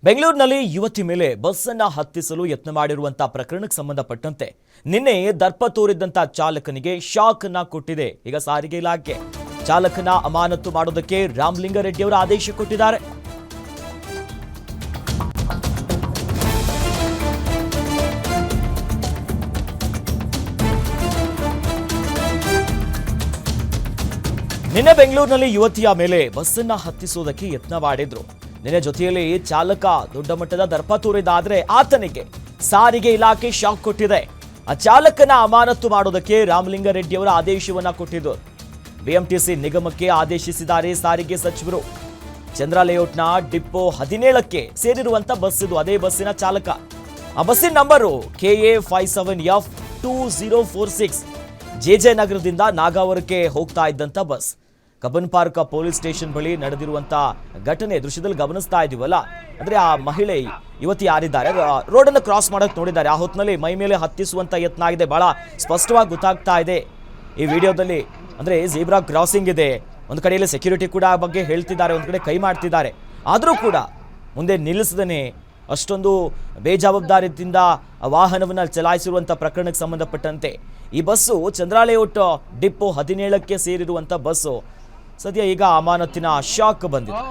ಬೆಂಗಳೂರಿನಲ್ಲಿ ಯುವತಿ ಮೇಲೆ ಬಸ್ ಅನ್ನ ಹತ್ತಿಸಲು ಯತ್ನ ಮಾಡಿರುವಂತಹ ಪ್ರಕರಣಕ್ಕೆ ಸಂಬಂಧಪಟ್ಟಂತೆ ನಿನ್ನೆ ದರ್ಪ ತೋರಿದ್ದಂತ ಚಾಲಕನಿಗೆ ಶಾಕ್ ಅನ್ನ ಕೊಟ್ಟಿದೆ ಈಗ ಸಾರಿಗೆ ಇಲಾಖೆ. ಚಾಲಕನ ಅಮಾನತು ಮಾಡೋದಕ್ಕೆ ರಾಮಲಿಂಗಾರೆಡ್ಡಿ ಅವರು ಆದೇಶ ಕೊಟ್ಟಿದ್ದಾರೆ. ನಿನ್ನೆ ಬೆಂಗಳೂರಿನಲ್ಲಿ ಯುವತಿಯ ಮೇಲೆ ಬಸ್ ಅನ್ನ ಹತ್ತಿಸುವುದಕ್ಕೆ ಯತ್ನ ಮಾಡಿದ್ರು. ನಿನ್ನೆ ಜೊತೆಯಲ್ಲಿ ಚಾಲಕ ದೊಡ್ಡ ಮಟ್ಟದ ದರ್ಪ ತೋರಿದಾದ್ರೆ ಆತನಿಗೆ ಸಾರಿಗೆ ಇಲಾಖೆ ಶಾಕ್ ಕೊಟ್ಟಿದೆ. ಆ ಚಾಲಕನ ಅಮಾನತು ಮಾಡೋದಕ್ಕೆ ರಾಮಲಿಂಗಾರೆಡ್ಡಿ ಅವರ ಆದೇಶವನ್ನ ಕೊಟ್ಟಿದ್ದು. ಬಿಎಂಟಿಸಿ ನಿಗಮಕ್ಕೆ ಆದೇಶಿಸಿದ್ದಾರೆ ಸಾರಿಗೆ ಸಚಿವರು. ಚಂದ್ರ ಲೇಔಟ್ನ ಡಿಪೋ 17ಕ್ಕೆ ಸೇರಿರುವಂತ ಬಸ್ ಇದು. ಅದೇ ಬಸ್ಸಿನ ಚಾಲಕ. ಆ ಬಸ್ಸಿನ ನಂಬರು KA57F2046 ಜೆಜೆ ನಗರದಿಂದ ನಾಗಾವರಕ್ಕೆ ಹೋಗ್ತಾ ಇದ್ದಂತ bus. Cubbon park police station ಬಳಿ ನಡೆದಿರುವಂತ ಘಟನೆ ದೃಶ್ಯದಲ್ಲಿ ಗಮನಿಸ್ತಾ ಇದೀವಲ್ಲ. ಅಂದ್ರೆ ಆ ಮಹಿಳೆ ಯುವತಿ ಯಾರಿದ್ದಾರೆ ರೋಡ್ ಅನ್ನು ಕ್ರಾಸ್ ಮಾಡಕ್ ನೋಡಿದ್ದಾರೆ. ಆ ಹೊತ್ತಿನಲ್ಲಿ ಮೈ ಮೇಲೆ ಹತ್ತಿಸುವಂತ ಯತ್ನ ಆಗಿದೆ. ಬಹಳ ಸ್ಪಷ್ಟವಾಗಿ ಗೊತ್ತಾಗ್ತಾ ಇದೆ ಈ ವಿಡಿಯೋದಲ್ಲಿ. ಅಂದ್ರೆ ಜೀಬ್ರಾ ಕ್ರಾಸಿಂಗ್ ಇದೆ, ಒಂದು ಕಡೆಯಲ್ಲಿ ಸೆಕ್ಯೂರಿಟಿ ಕೂಡ ಆ ಬಗ್ಗೆ ಹೇಳ್ತಿದ್ದಾರೆ, ಒಂದು ಕಡೆ ಕೈ ಮಾಡ್ತಿದ್ದಾರೆ. ಆದರೂ ಕೂಡ ಮುಂದೆ ನಿಲ್ಲಿಸದೇನೆ ಅಷ್ಟೊಂದು ಬೇಜವಾಬ್ದಾರಿಯಿಂದ ವಾಹನವನ್ನು ಚಲಾಯಿಸಿರುವಂಥ ಪ್ರಕರಣಕ್ಕೆ ಸಂಬಂಧಪಟ್ಟಂತೆ ಈ ಬಸ್ಸು ಚಂದ್ರ ಲೇಔಟ್ ಡಿಪೋ 17ಕ್ಕೆ ಸೇರಿರುವಂಥ ಬಸ್ಸು ಸದ್ಯ ಈಗ ಅಮಾನತಿನ ಶಾಕ್ ಬಂದಿದೆ.